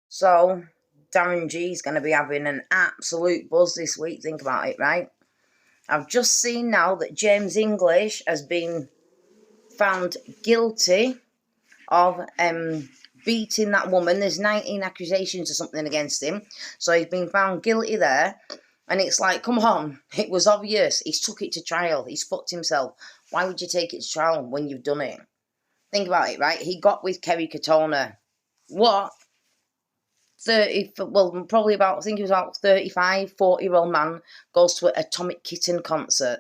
So, Darren G's going to be having an absolute buzz this week. Think about it, right? I've just seen now that James English has been found guilty of beating that woman. There's 19 accusations or something against him. So he's been found guilty there. And it's like, come on, it was obvious. He's took it to trial. He's fucked himself. Why would you take it to trial when you've done it? Think about it, right? He got with Kerry Katona. What? 30, well, probably about, I think he was about 35, 40-year-old man goes to an Atomic Kitten concert.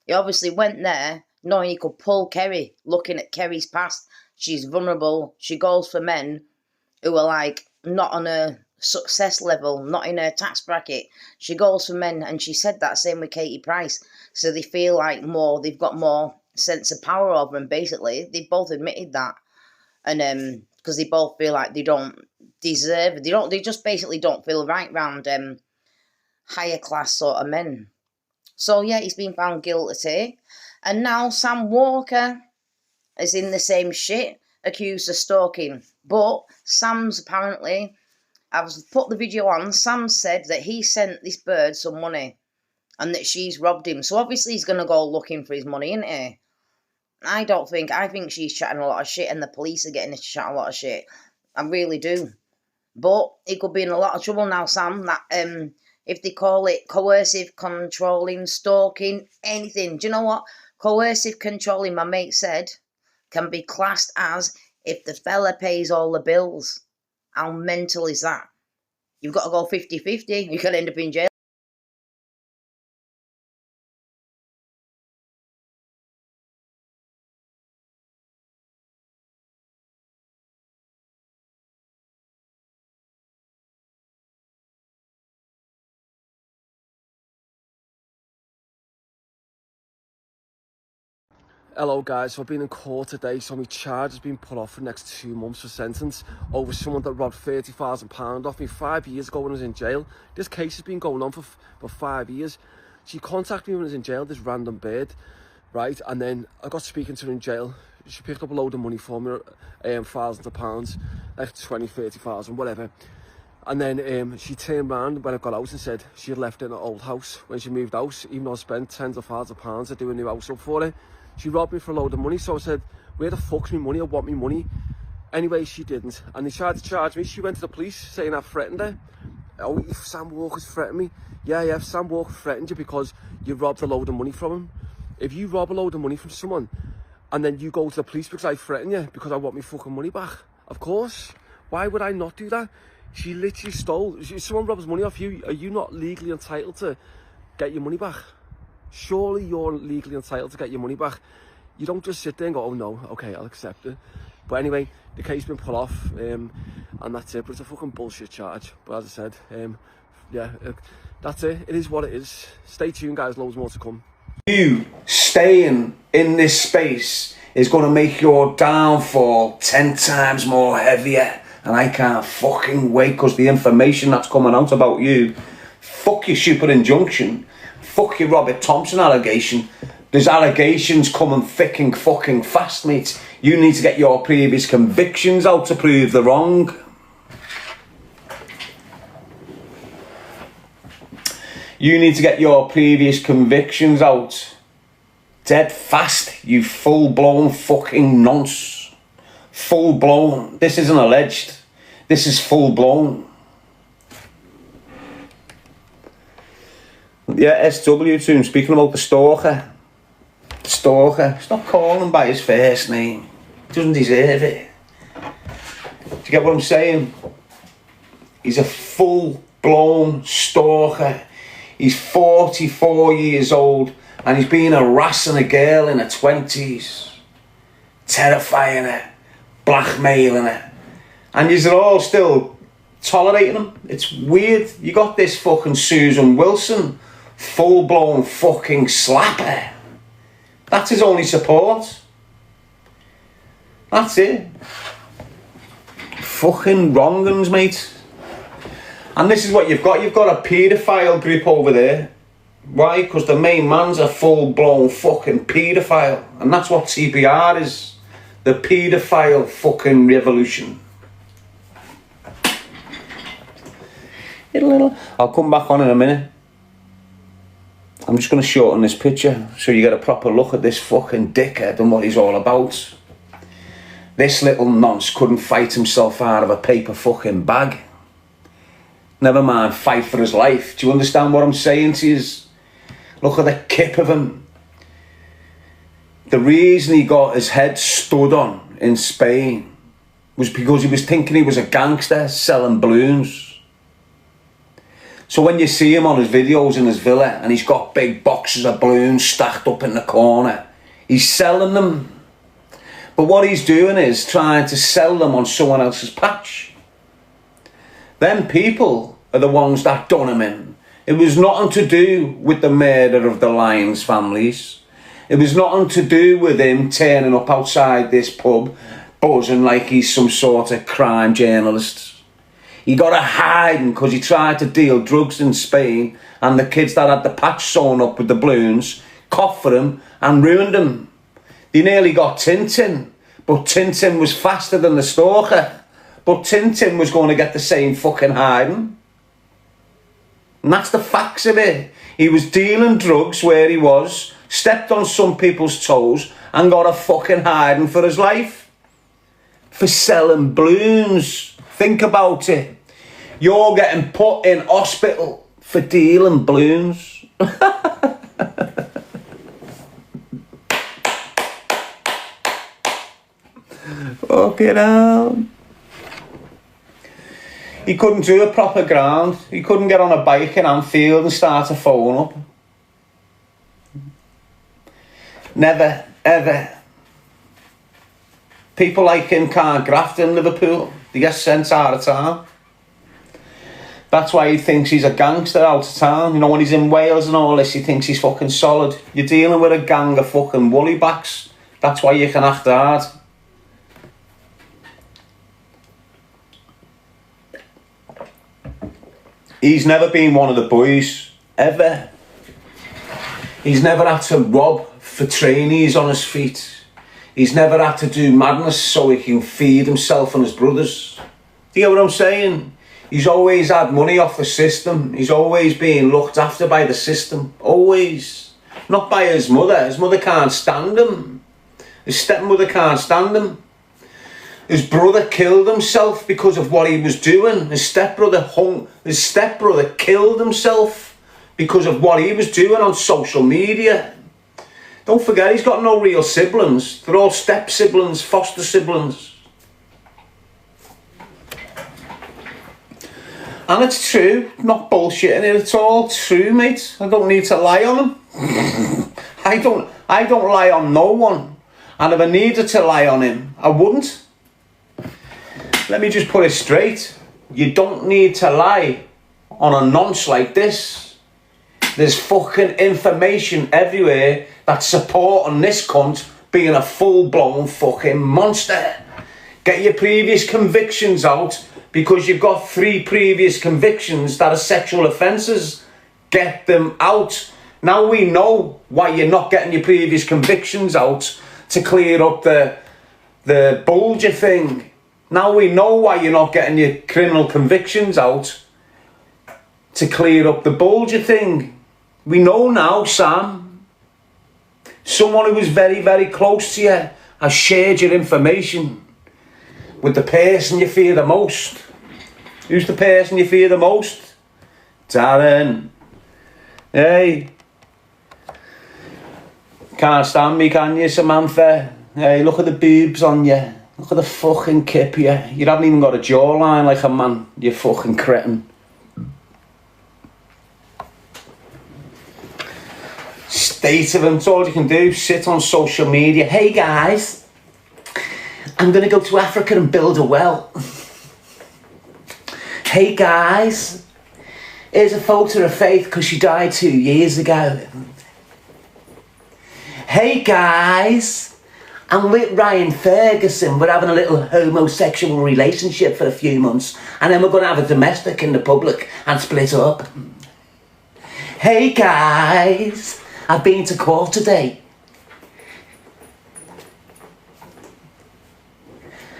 He obviously went there knowing he could pull Kerry, looking at Kerry's past. She's vulnerable. She goes for men who are like not on her success level, not in her tax bracket. She goes for men, and she said that same with Katie Price. So they feel like they've got more sense of power over them. Basically, they both admitted that, and because they both feel like they don't deserve, they just basically don't feel right round higher class sort of men. So yeah, he's been found guilty, and now Sam Walker is in the same shit, accused of stalking. But Sam's apparently, I've put the video on, Sam said that he sent this bird some money and that she's robbed him. So obviously he's going to go looking for his money, isn't he? I think she's chatting a lot of shit and the police are getting to chat a lot of shit. I really do. But he could be in a lot of trouble now, Sam, that if they call it coercive, controlling, stalking, anything. Do you know what? Coercive controlling, my mate said, can be classed as if the fella pays all the bills. How mental is that? You've got to go 50-50. You could end up in jail. Hello guys, so I've been in court today, so my charge has been put off for the next 2 months for sentence over someone that robbed £30,000 off me 5 years ago when I was in jail. This case has been going on for 5 years. She contacted me when I was in jail, this random bird, right? And then I got speaking to her in jail. She picked up a load of money for me, thousands of pounds, like 20, 30,000, whatever. And then she turned around when I got out and said she had left it in her old house when she moved out, even though I spent tens of thousands of pounds to do a new house up for her. She robbed me for a load of money, so I said, where the fuck's my money? I want me money. Anyway, she didn't. And they tried to charge me. She went to the police saying I threatened her. Oh, Sam Walker's threatened me. Yeah, Sam Walker threatened you because you robbed a load of money from him. If you rob a load of money from someone and then you go to the police because I threaten you because I want my fucking money back, of course. Why would I not do that? She literally stole. If someone robs money off you, are you not legally entitled to get your money back? Surely you're legally entitled to get your money back. You don't just sit there and go, oh no, okay, I'll accept it. But anyway, the case has been put off, and that's it. But it's a fucking bullshit charge. But as I said, that's it. It is what it is. Stay tuned, guys. Loads more to come. You staying in this space is going to make your downfall 10 times more heavier. And I can't fucking wait, because the information that's coming out about you, fuck your super injunction, fuck your Robert Thompson allegation. There's allegations coming thick and fucking fast, mate. You need to get your previous convictions out to prove the wrong. You need to get your previous convictions out dead fast, you full-blown fucking nonce. Full-blown. This isn't alleged. This is full-blown. Yeah, SW to him, speaking about the stalker. The stalker. Stop calling him by his first name. He doesn't deserve it. Do you get what I'm saying? He's a full-blown stalker. He's 44 years old and he's been harassing a girl in her 20s. Terrifying her. Blackmailing her. And you're all still tolerating him. It's weird. You got this fucking Susan Wilson, full-blown fucking slapper. That's his only support. That's it. Fucking wrong uns, mate. And this is what you've got. You've got a paedophile group over there. Why? Because the main man's a full-blown fucking paedophile. And that's what CPR is. The paedophile fucking revolution. I'll come back on in a minute. I'm just going to shorten this picture so you get a proper look at this fucking dickhead and what he's all about. This little nonce couldn't fight himself out of a paper fucking bag. Never mind fight for his life. Do you understand what I'm saying to you? Look at the kip of him. The reason he got his head stood on in Spain was because he was thinking he was a gangster selling balloons. So when you see him on his videos in his villa and he's got big boxes of balloons stacked up in the corner, he's selling them. But what he's doing is trying to sell them on someone else's patch. Them people are the ones that done him in. It was nothing to do with the murder of the Lyons families. It was nothing to do with him turning up outside this pub buzzing like he's some sort of crime journalist. He got a hiding because he tried to deal drugs in Spain, and the kids that had the patch sewn up with the balloons coughed for him and ruined him. They nearly got Tintin, but Tintin was faster than the stalker. But Tintin was going to get the same fucking hiding. And that's the facts of it. He was dealing drugs where he was, stepped on some people's toes and got a fucking hiding for his life. For selling balloons. Think about it. You're getting put in hospital for dealing balloons. Fucking hell. He couldn't do a proper ground. He couldn't get on a bike in Anfield and start a phone up. Never, ever. People like him can't graft in Liverpool. They get sent out of town. That's why he thinks he's a gangster out of town. You know, when he's in Wales and all this, he thinks he's fucking solid. You're dealing with a gang of fucking woolly-backs. That's why you can act hard. He's never been one of the boys, ever. He's never had to rob for trainees on his feet. He's never had to do madness so he can feed himself and his brothers. Do you get what I'm saying? He's always had money off the system. He's always been looked after by the system. Always. Not by his mother. His mother can't stand him. His stepmother can't stand him. His brother killed himself because of what he was doing. His stepbrother killed himself because of what he was doing on social media. Don't forget, he's got no real siblings. They're all step siblings, foster siblings. And it's true, not bullshitting it, it's all true, mate. I don't need to lie on him. I don't lie on no one. And if I needed to lie on him, I wouldn't. Let me just put it straight. You don't need to lie on a nonce like this. There's fucking information everywhere that's supporting this cunt being a full-blown fucking monster. Get your previous convictions out, because you've got 3 previous convictions that are sexual offences. Get them out. Now we know why you're not getting your previous convictions out, to clear up the bulger thing. Now we know why you're not getting your criminal convictions out, to clear up the bulger thing. We know now, Sam. Someone who was very, very close to you has shared your information with the person you fear the most. Who's the person you fear the most? Darren. Hey. Can't stand me, can you, Samantha? Hey, look at the boobs on you. Look at the fucking kip here. You haven't even got a jawline like a man, you fucking cretin. State of him, it's all you can do. Sit on social media. Hey guys, I'm going to go to Africa and build a well. Hey guys, here's a photo of Faith because she died 2 years ago. Hey guys, I'm with Ryan Ferguson. We're having a little homosexual relationship for a few months, and then we're going to have a domestic in the public and split up. Hey guys, I've been to court today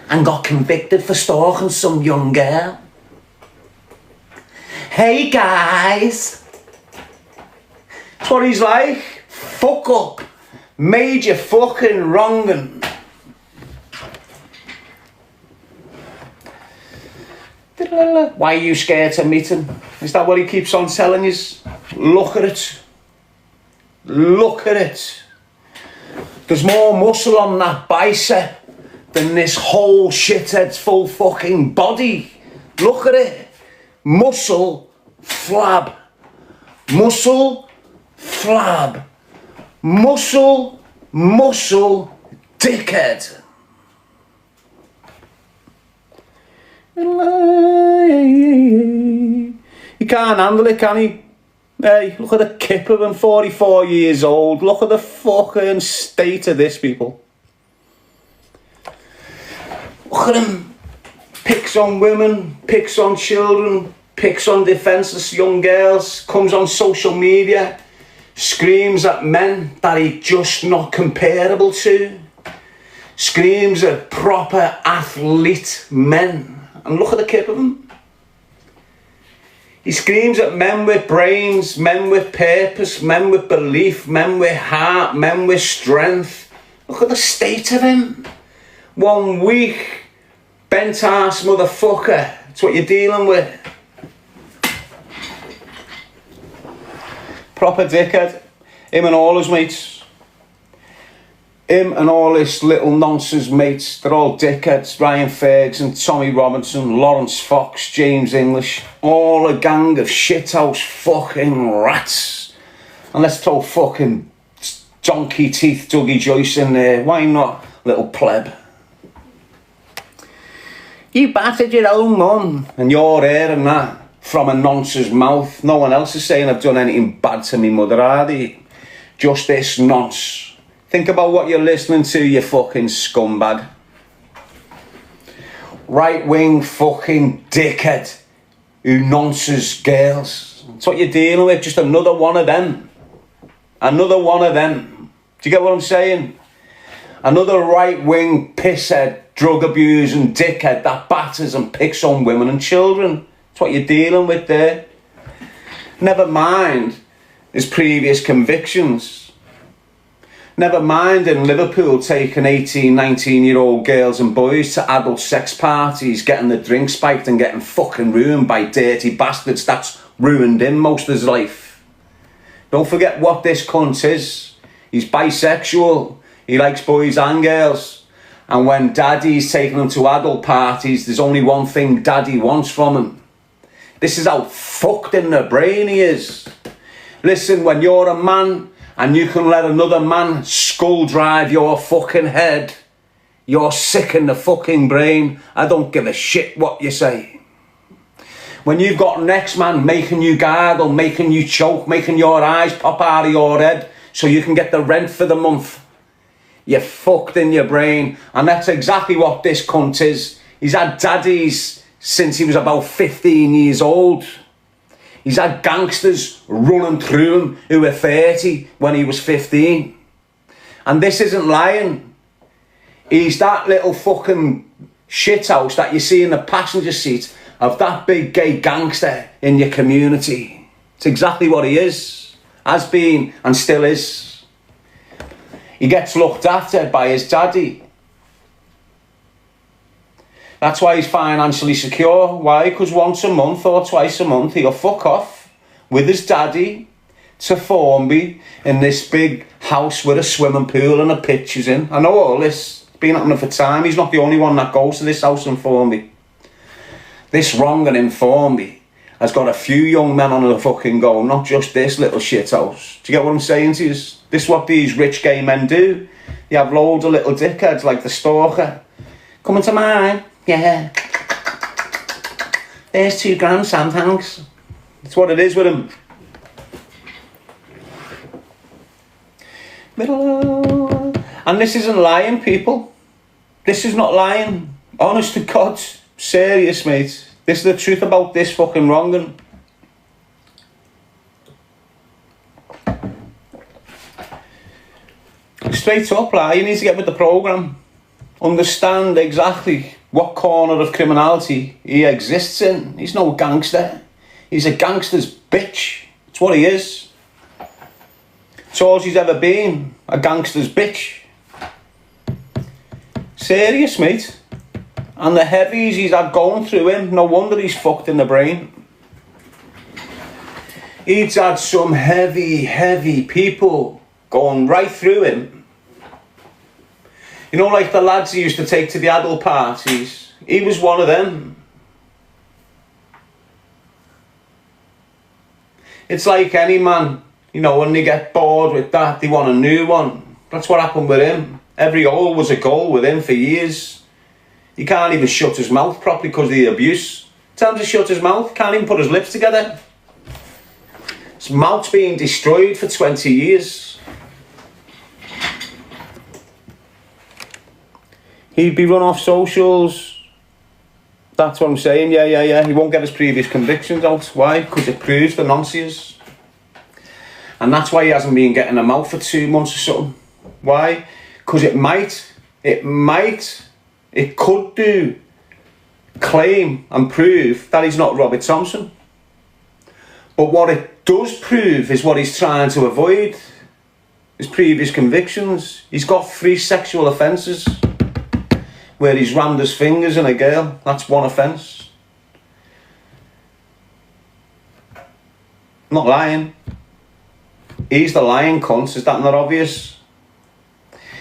and got convicted for stalking some young girl. Hey guys. That's what he's like. Fuck up. Major fucking wrongin'. Why are you scared to meet him? Is that what he keeps on telling you? Look at it. Look at it. There's more muscle on that bicep than this whole shithead's full fucking body. Look at it. Muscle flab. Muscle flab. Muscle dickhead. He can't handle it, can he? Hey, look at the kip of him, 44 years old. Look at the fucking state of this, people. Look at him. Picks on women, picks on children, picks on defenceless young girls, comes on social media, screams at men that he's just not comparable to, screams at proper athlete men. And look at the kip of him. He screams at men with brains, men with purpose, men with belief, men with heart, men with strength. Look at the state of him. 1 week, bent ass motherfucker. That's what you're dealing with. Proper dickhead. Him and all his mates. Him and all his little nonsense mates, they're all dickheads. Ryan Ferguson, Tommy Robinson, Lawrence Fox, James English. All a gang of shithouse fucking rats. And let's throw fucking donkey teeth Dougie Joyce in there. Why not, little pleb? You battered your own mum and you're hearing that from a nonce's mouth. No one else is saying I've done anything bad to me mother, are they? Just this nonce. Think about what you're listening to, you fucking scumbag. Right-wing fucking dickhead who nonces girls. That's what you're dealing with, just another one of them. Another one of them. Do you get what I'm saying? Another right-wing pisshead, drug-abusing dickhead that batters and picks on women and children. That's what you're dealing with there. Never mind his previous convictions. Never mind in Liverpool taking 18, 19-year-old girls and boys to adult sex parties, getting the drink spiked and getting fucking ruined by dirty bastards. That's ruined him most of his life. Don't forget what this cunt is. He's bisexual. He likes boys and girls. And when daddy's taking him to adult parties, there's only one thing daddy wants from him. This is how fucked in the brain he is. Listen, when you're a man and you can let another man skull drive your fucking head, you're sick in the fucking brain. I don't give a shit what you say. When you've got next man making you gargle, making you choke, making your eyes pop out of your head so you can get the rent for the month, you're fucked in your brain. And that's exactly what this cunt is. He's had daddies since he was about 15 years old. He's had gangsters running through him who were 30 when he was 15. And this isn't lying. He's that little fucking shithouse that you see in the passenger seat of that big gay gangster in your community. It's exactly what he is. Has been and still is. He gets looked after by his daddy. That's why he's financially secure. Why? Because once a month or twice a month he'll fuck off with his daddy to Formby in this big house with a swimming pool and a pitcher's in. I know all this. It's been happening for time. He's not the only one that goes to this house in Formby. This wrong and in Formby has got a few young men on the fucking go, not just this little shit house. Do you get what I'm saying to you? This is what these rich gay men do. They have loads of little dickheads like the stalker. Coming to mine. Yeah. There's £2 Sam, thanks. That's what it is with him. And this isn't lying, people. This is not lying. Honest to God. Serious, mate. This is the truth about this fucking wronging. Straight up, like, you need to get with the programme. Understand exactly what corner of criminality he exists in. He's no gangster. He's a gangster's bitch. It's what he is. It's all he's ever been. A gangster's bitch. Serious, mate. And the heavies he's had going through him, no wonder he's fucked in the brain. He's had some heavy people going right through him. You know, like the lads he used to take to the adult parties. He was one of them. It's like any man, you know, when they get bored with that, they want a new one. That's what happened with him. Every hole was a goal with him for years. He can't even shut his mouth properly because of the abuse. Tell him to shut his mouth, can't even put his lips together. His mouth's being destroyed for 20 years. He'd be run off socials. That's what I'm saying, yeah. He won't get his previous convictions out. Why? Because it proves the nonsense. And that's why he hasn't been getting them out for 2 months or something. Why? Because it could do, claim and prove that he's not Robert Thompson. But what it does prove is what he's trying to avoid. His previous convictions. He's got 3 sexual offences where he's rammed his fingers in a girl. That's 1 offence. I'm not lying. He's the lying cunt. Is that not obvious?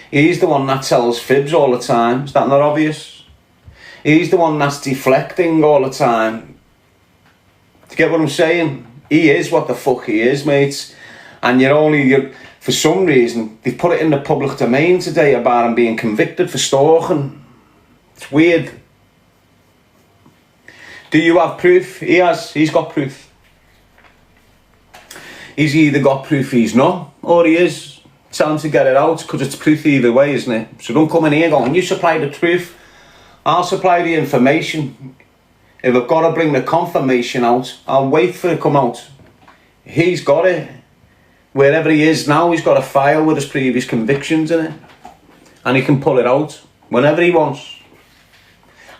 He's the one that tells fibs all the time. Is that not obvious? He's the one that's deflecting all the time. Do you get what I'm saying? He is what the fuck he is, mates. And for some reason, they've put it in the public domain today about him being convicted for stalking. It's weird. Do you have proof? He has. He's got proof. He's either got proof he's not, or he is. Tell him to get it out, because it's proof either way, isn't it? So don't come in here going, you supply the proof, I'll supply the information. If I've got to bring the confirmation out, I'll wait for it to come out. He's got it. Wherever he is now, he's got a file with his previous convictions in it. And he can pull it out whenever he wants.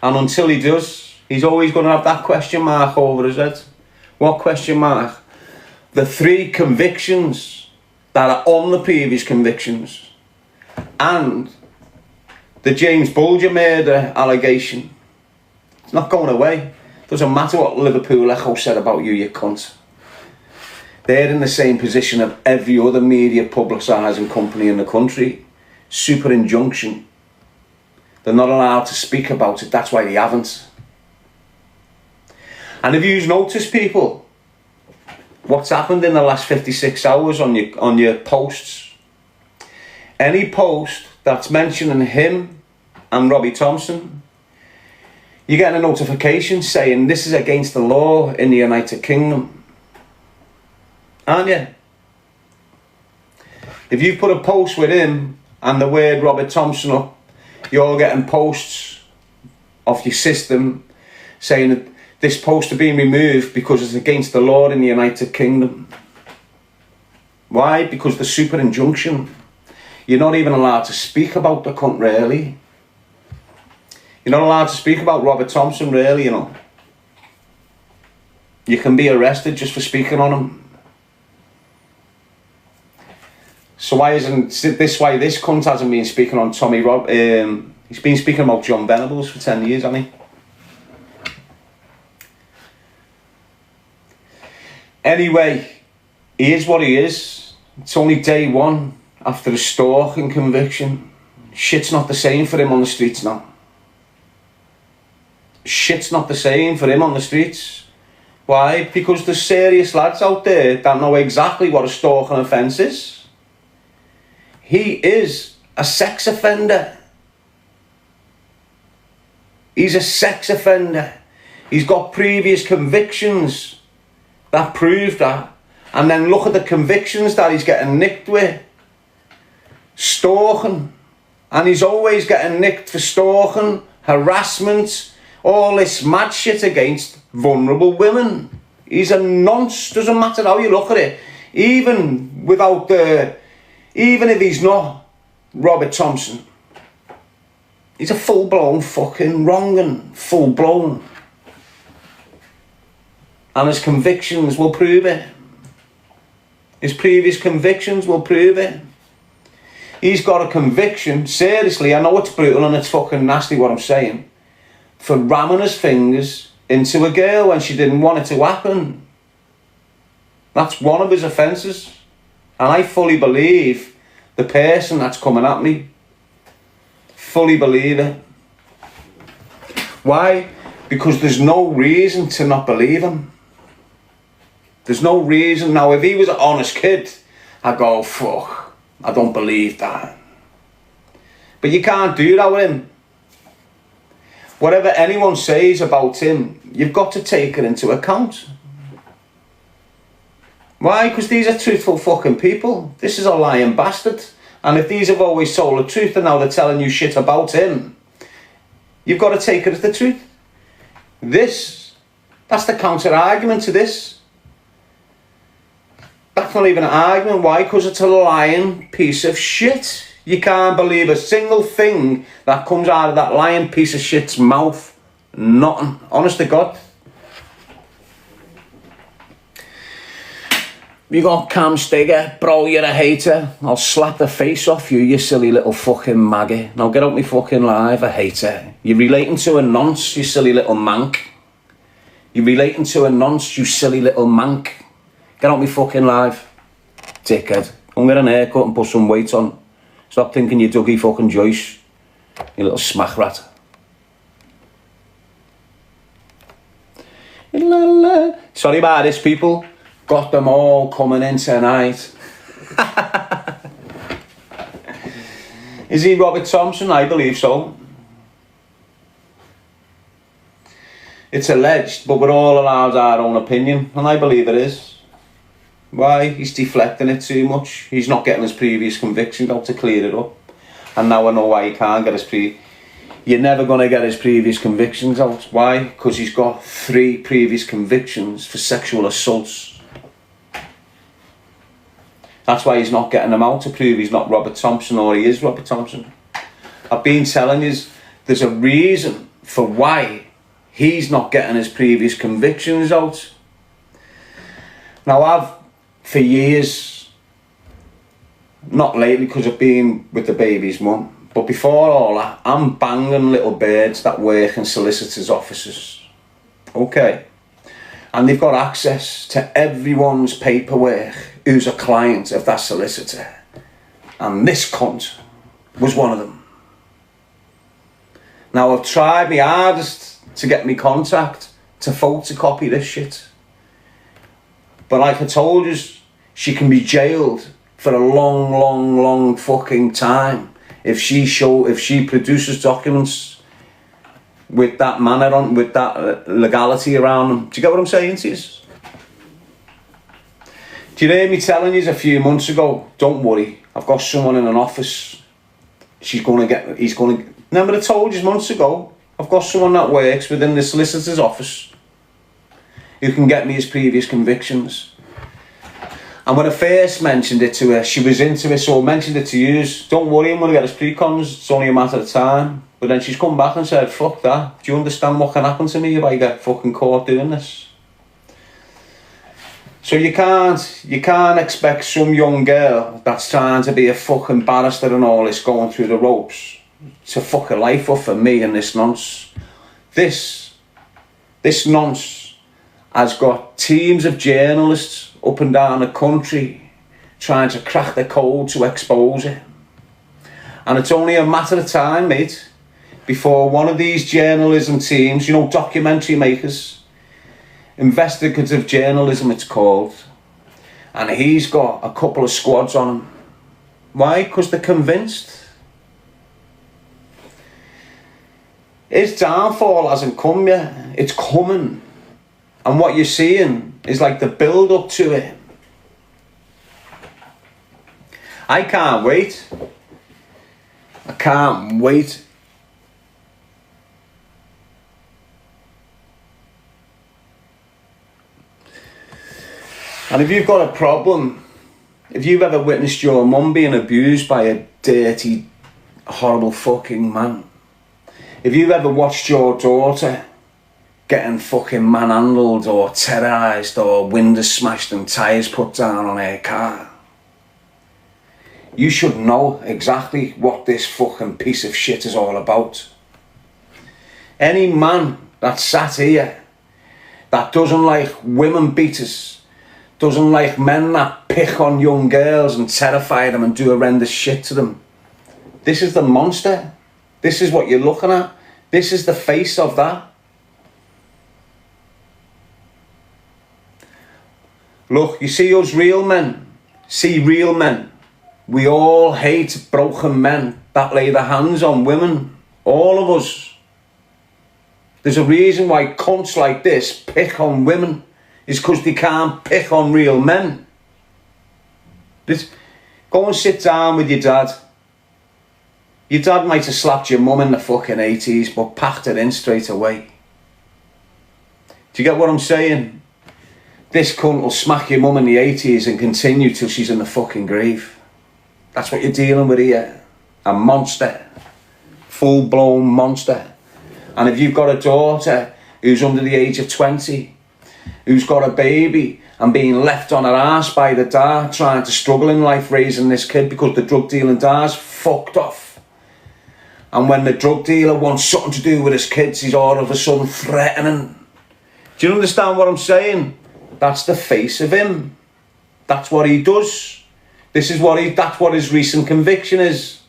And until he does, he's always going to have that question mark over his head. What question mark? The 3 convictions that are on the previous convictions, and the James Bulger murder allegation. It's not going away. Doesn't matter what Liverpool Echo said about you, you cunt. They're in the same position of every other media publicising company in the country. Super injunction. They're not allowed to speak about it. That's why they haven't. And if you've noticed, people, what's happened in the last 56 hours on your posts? Any post that's mentioning him and Robbie Thompson, you're getting a notification saying this is against the law in the United Kingdom. Aren't you? If you put a post with him and the word Robert Thompson up, you're getting posts off your system saying that this post has been removed because it's against the law in the United Kingdom. Why? Because the super injunction. You're not even allowed to speak about the cunt, really. You're not allowed to speak about Robert Thompson, really, you know. You can be arrested just for speaking on him. So why isn't this why this cunt hasn't been speaking on Tommy Rob? He's been speaking about John Venables for 10 years, hasn't he? Anyway, he is what he is. It's only day 1 after a stalking conviction. Shit's not the same for him on the streets now. Shit's not the same for him on the streets. Why? Because there's serious lads out there that know exactly what a stalking offence is. He is a sex offender. He's a sex offender. He's got previous convictions that prove that. And then look at the convictions that he's getting nicked with. Stalking. And he's always getting nicked for stalking, harassment, all this mad shit against vulnerable women. He's a nonce. Doesn't matter how you look at it. Even without even if he's not Robert Thompson, he's a full-blown fucking wrong'un. Full-blown. And his convictions will prove it. His previous convictions will prove it. He's got a conviction, seriously, I know it's brutal and it's fucking nasty what I'm saying, for ramming his fingers into a girl when she didn't want it to happen. That's one of his offences. And I fully believe the person that's coming at me. Fully believe it. Why? Because there's no reason to not believe him. There's no reason. Now, if he was an honest kid, I'd go, fuck, I don't believe that. But you can't do that with him. Whatever anyone says about him, you've got to take it into account. Why? Because these are truthful fucking people. This is a lying bastard. And if these have always told the truth and now they're telling you shit about him, you've got to take it as the truth. That's the counter argument to this. That's not even an argument. Why? Because it's a lying piece of shit. You can't believe a single thing that comes out of that lying piece of shit's mouth. Nothing. Honest to God. You got Cam Stigger, bro, you're a hater. I'll slap the face off you, you silly little fucking maggot. Now get out me fucking live, a hater. You're relating to a nonce, you silly little mank. You're relating to a nonce, you silly little mank. Get out me fucking live, dickhead. Go and get an haircut and put some weight on. Stop thinking you're Dougie fucking Joyce, you little smack rat. Sorry about this, people. Got them all coming in tonight. Is he Robert Thompson? I believe so. It's alleged, but we're all allowed our own opinion, and I believe it is. Why? He's deflecting it too much. He's not getting his previous convictions out to clear it up. And now I know why he can't get his You're never going to get his previous convictions out. Why? Because he's got 3 previous convictions for sexual assaults. That's why he's not getting them out, to prove he's not Robert Thompson, or he is Robert Thompson. I've been telling you, there's a reason for why he's not getting his previous convictions out. Now, I've, for years, not lately because I've been with the baby's mum, but before all that, I'm banging little birds that work in solicitors' offices. Okay. And they've got access to everyone's paperwork who's a client of that solicitor. And this cunt was one of them. Now, I've tried my hardest to get me contact to photocopy this shit. But like I told you, she can be jailed for a long fucking time if she produces documents with that manner on, with that legality around them. Do you get what I'm saying to you? Do you hear me telling you a few months ago, don't worry, I've got someone in an office, he's going to, remember I told you months ago, I've got someone that works within the solicitor's office who can get me his previous convictions. And when I first mentioned it to her, she was into it, so I mentioned it to you. Don't worry, I'm going to get his pre-cons, it's only a matter of time. But then she's come back and said, fuck that. Do you understand what can happen to me if I get fucking caught doing this? So you can't expect some young girl that's trying to be a fucking barrister and all this, going through the ropes, to fuck a life up for me and this nonce. This nonce has got teams of journalists up and down the country trying to crack the code to expose it. And it's only a matter of time, mate, before one of these journalism teams, you know, documentary makers, investigative journalism it's called, and he's got a couple of squads on him. Why? Because they're convinced. His downfall hasn't come yet, it's coming. And what you're seeing is like the build up to it. I can't wait. I can't wait. And if you've got a problem, if you've ever witnessed your mum being abused by a dirty, horrible fucking man, if you've ever watched your daughter getting fucking manhandled or terrorised or windows smashed and tyres put down on her car. You should know exactly what this fucking piece of shit is all about. Any man that sat here that doesn't like women beaters, doesn't like men that pick on young girls and terrify them and do horrendous shit to them, this is the monster. This is what you're looking at. This is the face of that. Look, you see us real men, see real men. We all hate broken men that lay their hands on women. All of us. There's a reason why cunts like this pick on women. It's because they can't pick on real men. Go and sit down with your dad. Your dad might have slapped your mum in the fucking 80s, but packed it in straight away. Do you get what I'm saying? This cunt will smack your mum in the 80s and continue till she's in the fucking grave. That's what you're dealing with here. A monster. Full-blown monster. And if you've got a daughter who's under the age of 20, who's got a baby and being left on her arse by the dad, trying to struggle in life raising this kid because the drug dealing dad's fucked off. And when the drug dealer wants something to do with his kids, he's all of a sudden threatening. Do you understand what I'm saying? That's the face of him. That's what he does. That's what his recent conviction is.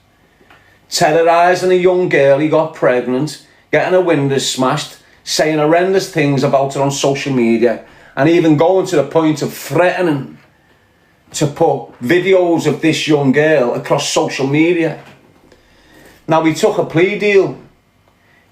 Terrorising a young girl, he got pregnant, getting her windows smashed, saying horrendous things about her on social media, and even going to the point of threatening to put videos of this young girl across social media. Now, he took a plea deal.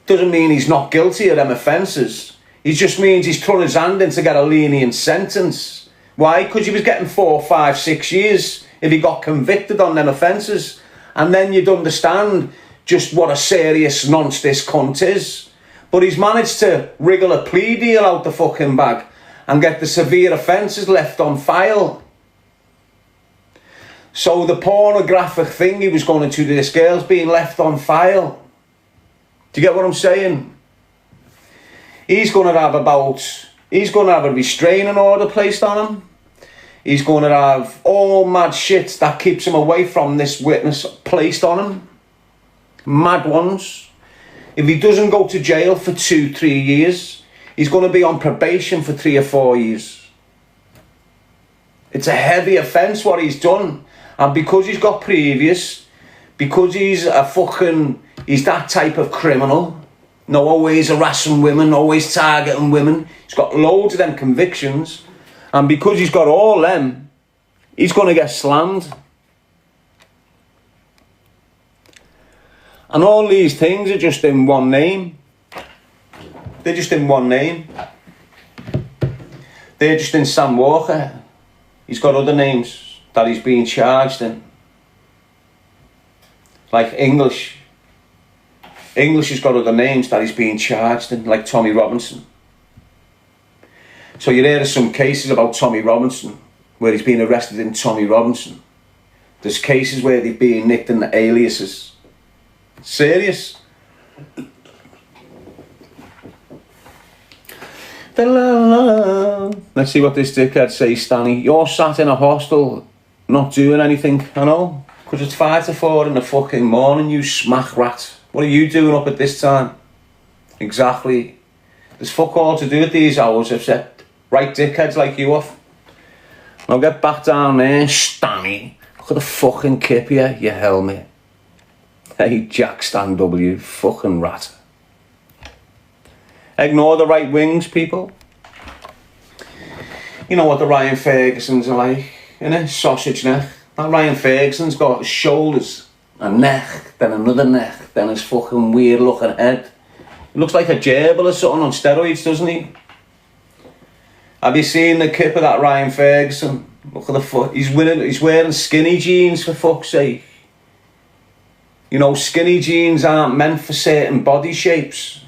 Doesn't mean he's not guilty of them offences. It just means he's thrown his hand in to get a lenient sentence. Why? Because he was getting 4, 5, 6 years if he got convicted on them offences. And then you'd understand just what a serious nonce this cunt is. But he's managed to wriggle a plea deal out the fucking bag and get the severe offences left on file. So the pornographic thing he was going to do to this girl's being left on file. Do you get what I'm saying? He's going to have a restraining order placed on him. He's going to have all mad shit that keeps him away from this witness placed on him. Mad ones. If he doesn't go to jail for 2, 3 years, he's going to be on probation for 3 or 4 years. It's a heavy offence what he's done. And because he's got previous, because he's that type of criminal, no, always harassing women, always targeting women, he's got loads of them convictions, and because he's got all them, he's going to get slammed. And all these things are just in one name. They're just in one name. They're just in Sam Walker. He's got other names that he's being charged in. Like English. English has got other names that he's being charged in, like Tommy Robinson. So you hear of some cases about Tommy Robinson, where he's been arrested in Tommy Robinson. There's cases where they've been nicked in the aliases. Serious. Let's see what this dickhead says, Stanley. You're sat in a hostel, not doing anything, I know. Because it's 5 to 4 in the fucking morning, you smack rat. What are you doing up at this time? Exactly. There's fuck all to do at these hours except write dickheads like you off. Now get back down there, Stanley. Look at the fucking kip here, you helmet. Hey, Jack Stan W, fucking rat. Ignore the right wings, people. You know what the Ryan Fergusons are like, innit? Sausage neck. That Ryan Ferguson's got shoulders, a neck, then another neck, then his fucking weird looking head. He looks like a gerbil or something on steroids, doesn't he? Have you seen the kip of that Ryan Ferguson? Look at the foot. He's wearing skinny jeans, for fuck's sake. You know, skinny jeans aren't meant for certain body shapes.